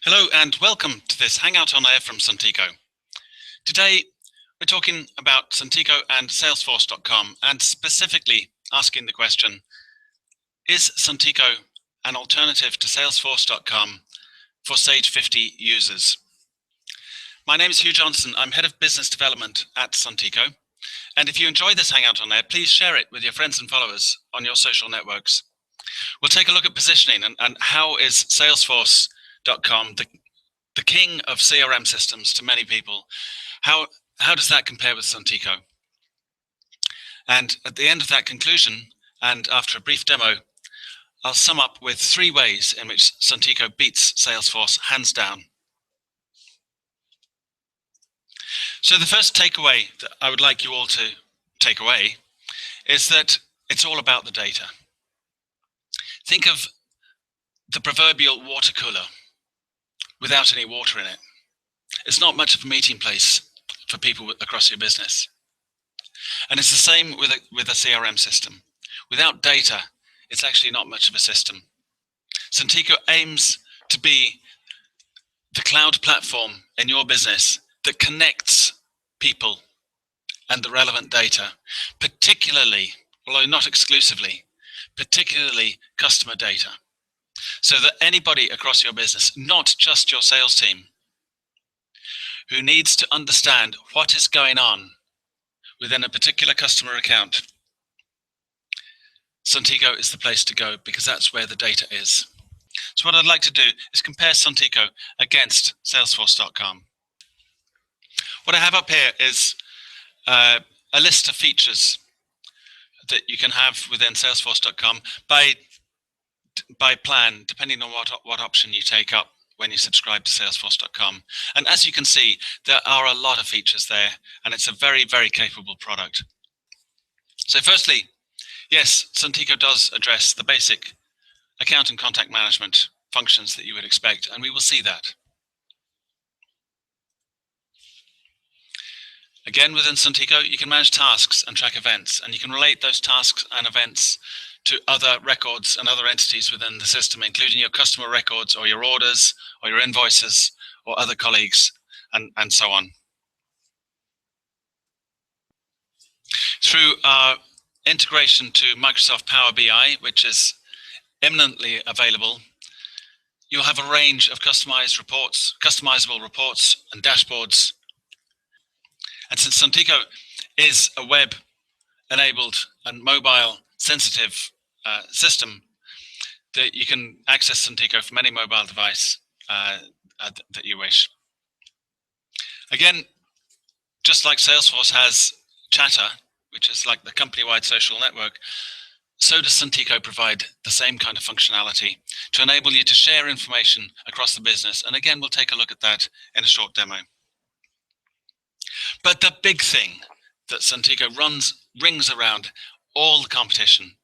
Hello and welcome to this Hangout on Air from Suntico. Today we're talking about Suntico and Salesforce.com and specifically asking the question, is Suntico an alternative to Salesforce.com for Sage 50 users? My name is Hugh Johnson. I'm Head of Business Development at Suntico. And if you enjoy this Hangout on Air, please share it with your friends and followers on your social networks. We'll take a look at positioning and how is Salesforce.com the king of CRM systems to many people. How does that compare with Suntico? And at the end of that conclusion, and after a brief demo, I'll sum up with 3 ways in which Suntico beats Salesforce hands down. So the first takeaway that I would like you all to take away is that it's all about the data. Think of the proverbial water cooler without any water in it. It's not much of a meeting place for people across your business. And it's the same with a CRM system. Without data, it's actually not much of a system. Suntico aims to be the cloud platform in your business that connects people and the relevant data, particularly, although not exclusively, particularly customer data. So that anybody across your business, not just your sales team, who needs to understand what is going on within a particular customer account, Suntico is the place to go because that's where the data is. So what I'd like to do is compare Suntico against Salesforce.com. What I have up here is a list of features that you can have within Salesforce.com by plan, depending on what option you take up when you subscribe to Salesforce.com. And as you can see, there are a lot of features there, and it's a very, very capable product. So firstly, yes, Suntico does address the basic account and contact management functions that you would expect, and we will see that. Again, within Suntico, you can manage tasks and track events, and you can relate those tasks and events to other records and other entities within the system, including your customer records or your orders or your invoices or other colleagues and so on. Through our integration to Microsoft Power BI, which is imminently available, you'll have a range of customizable reports and dashboards. And since Suntico is a web-enabled and mobile-sensitive system, that you can access Suntico from any mobile device that you wish. Again, just like Salesforce has Chatter, which is like the company-wide social network, so does Suntico provide the same kind of functionality to enable you to share information across the business. And again, we'll take a look at that in a short demo. But the big thing that Suntico rings around all the competition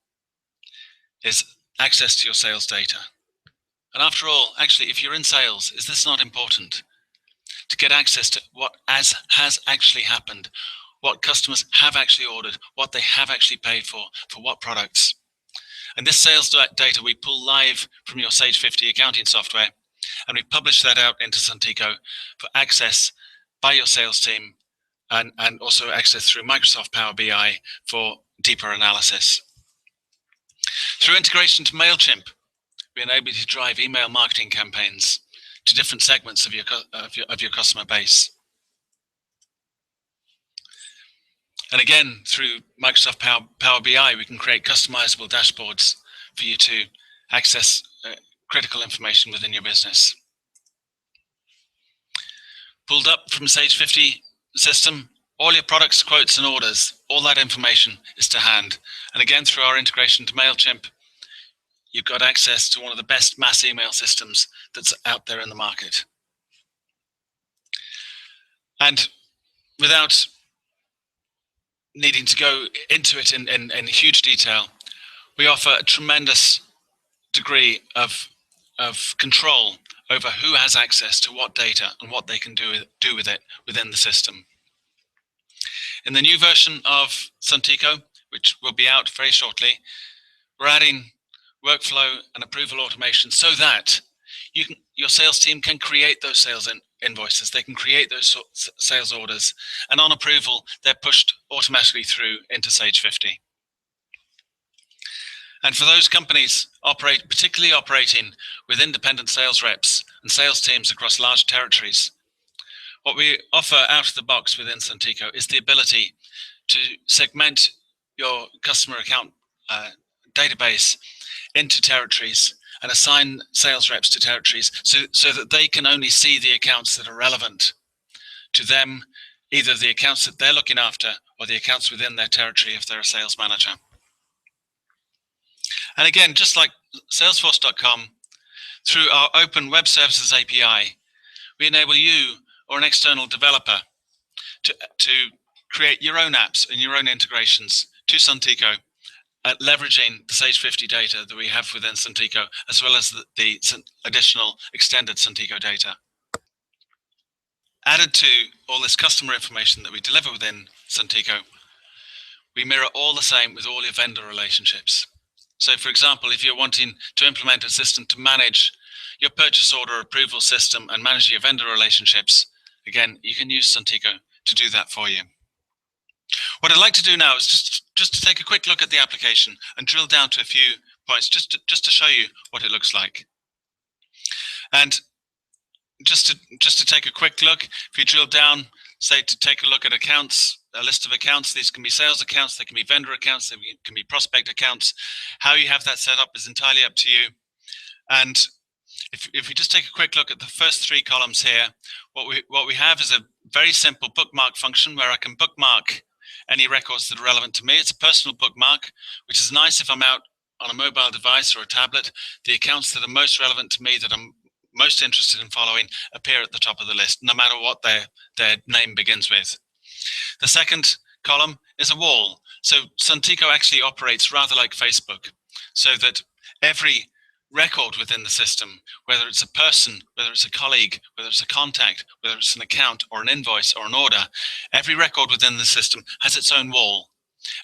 is access to your sales data. And after all, actually, if you're in sales, is this not important? To get access to what has actually happened, what customers have actually ordered, what they have actually paid for what products. And this sales data we pull live from your Sage 50 accounting software, and we publish that out into Suntico for access by your sales team and also access through Microsoft Power BI for deeper analysis. Through integration to MailChimp, we enable you to drive email marketing campaigns to different segments of your customer base. And again, through Microsoft Power BI, we can create customizable dashboards for you to access critical information within your business. Pulled up from Sage 50 system, all your products, quotes, and orders, all that information is to hand. And again, through our integration to MailChimp, you've got access to one of the best mass email systems that's out there in the market. And without needing to go into it in huge detail, we offer a tremendous degree of control over who has access to what data and what they can do with it within the system. In the new version of Suntico, which will be out very shortly, we're adding workflow and approval automation so that your sales team can create those sales invoices. They can create those sales orders, and on approval, they're pushed automatically through into Sage 50. And for those companies particularly operating with independent sales reps and sales teams across large territories, what we offer out of the box within Suntico is the ability to segment your customer account database into territories and assign sales reps to territories so that they can only see the accounts that are relevant to them, either the accounts that they're looking after or the accounts within their territory if they're a sales manager. And again, just like Salesforce.com, through our open web services API, we enable you or an external developer to create your own apps and your own integrations to Suntico, leveraging the Sage 50 data that we have within Suntico, as well as the additional extended Suntico data. Added to all this customer information that we deliver within Suntico, we mirror all the same with all your vendor relationships. So for example, if you're wanting to implement a system to manage your purchase order approval system and manage your vendor relationships, again, you can use Suntico to do that for you. What I'd like to do now is just to take a quick look at the application and drill down to a few points just to show you what it looks like. And just to take a quick look, if you drill down, say to take a look at accounts, a list of accounts, these can be sales accounts, they can be vendor accounts, they can be prospect accounts. How you have that set up is entirely up to you. And if we just take a quick look at the first three columns here, what we have is a very simple bookmark function where I can bookmark any records that are relevant to me. It's a personal bookmark, which is nice if I'm out on a mobile device or a tablet. The accounts that are most relevant to me, that I'm most interested in following, appear at the top of the list, no matter what their name begins with. The second column is a wall. So Suntico actually operates rather like Facebook, so that every record within the system, whether it's a person, whether it's a colleague, whether it's a contact, whether it's an account or an invoice or an order, every record within the system has its own wall.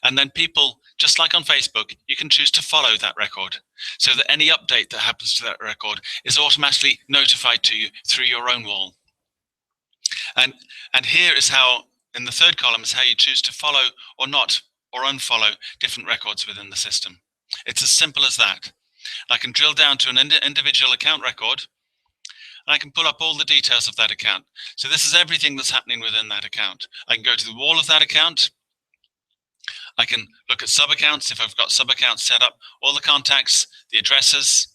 And then people, just like on Facebook, you can choose to follow that record so that any update that happens to that record is automatically notified to you through your own wall. And here is how, in the third column, is how you choose to follow or not, or unfollow different records within the system. It's as simple as that. I can drill down to an individual account record, and I can pull up all the details of that account. So this is everything that's happening within that account. I can go to the wall of that account. I can look at sub-accounts if I've got sub-accounts set up, all the contacts, the addresses,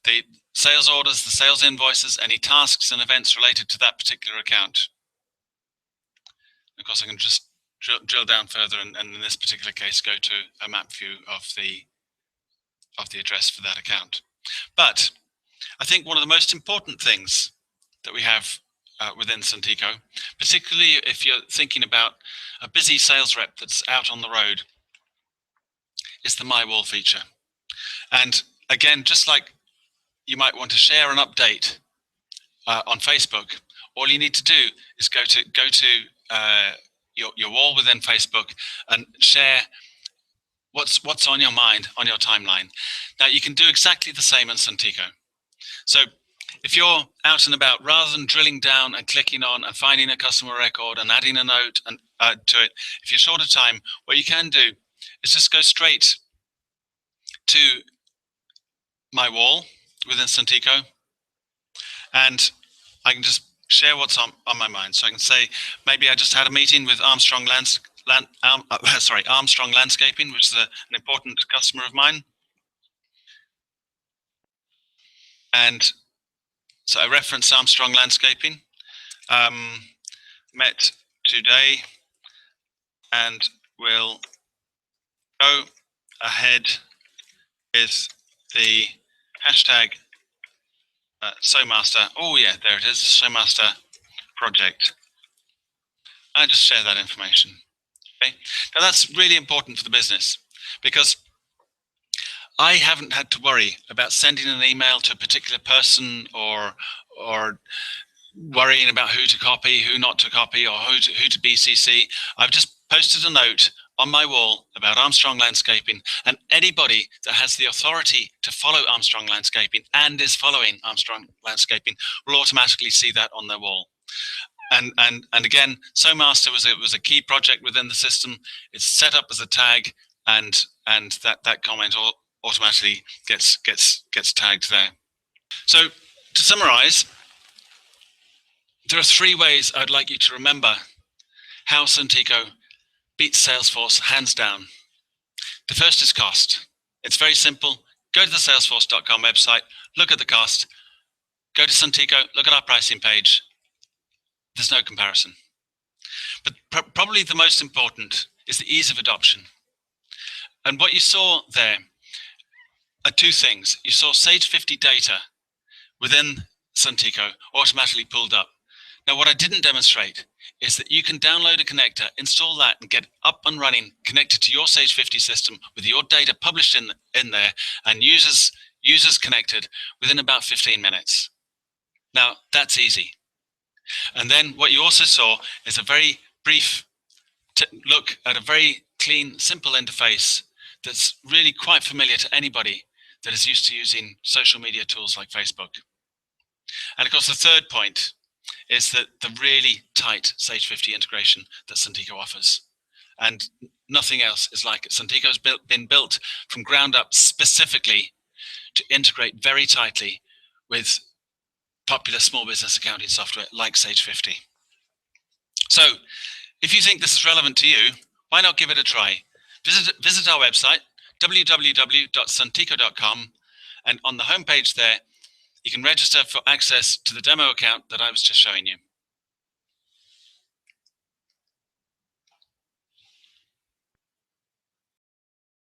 the sales orders, the sales invoices, any tasks and events related to that particular account. Of course, I can just drill down further and in this particular case, go to a map view of the address for that account. But I think one of the most important things that we have within Suntico, particularly if you're thinking about a busy sales rep that's out on the road, is the My Wall feature. And again, just like you might want to share an update on Facebook, all you need to do is go to your wall within Facebook and share what's on your mind, on your timeline. Now you can do exactly the same in Suntico. So if you're out and about, rather than drilling down and clicking on and finding a customer record and adding a note and to it, if you're short of time, what you can do is just go straight to my wall within Suntico, and I can just share what's on my mind. So I can say, maybe I just had a meeting with Armstrong Landscaping, which is an important customer of mine. And so I reference Armstrong Landscaping, met today, and will go ahead with the hashtag SewMaster. Oh yeah, there it is, SewMaster project. I just share that information. Okay. Now that's really important for the business, because I haven't had to worry about sending an email to a particular person or worrying about who to copy, who not to copy, or who to BCC. I've just posted a note on my wall about Armstrong Landscaping, and anybody that has the authority to follow Armstrong Landscaping and is following Armstrong Landscaping will automatically see that on their wall. And again, SoMaster was a key project within the system. It's set up as a tag, and that comment automatically gets tagged there. So to summarize, there are 3 ways I'd like you to remember how Suntico beats Salesforce hands down. The first is cost. It's very simple. Go to the salesforce.com website, look at the cost, go to Suntico, look at our pricing page. There's no comparison. But probably the most important is the ease of adoption. And what you saw there are 2 things. You saw Sage 50 data within Suntico automatically pulled up. Now, what I didn't demonstrate is that you can download a connector, install that, and get up and running, connected to your Sage 50 system with your data published in there and users connected within about 15 minutes. Now, that's easy. And then what you also saw is a very brief look at a very clean, simple interface that's really quite familiar to anybody that is used to using social media tools like Facebook. And of course, the third point is that the really tight Sage 50 integration that Suntico offers. And nothing else is like it. Suntico has been built from ground up specifically to integrate very tightly with popular small business accounting software like Sage 50. So if you think this is relevant to you, why not give it a try? Visit our website, www.suntico.com, and on the homepage there, you can register for access to the demo account that I was just showing you.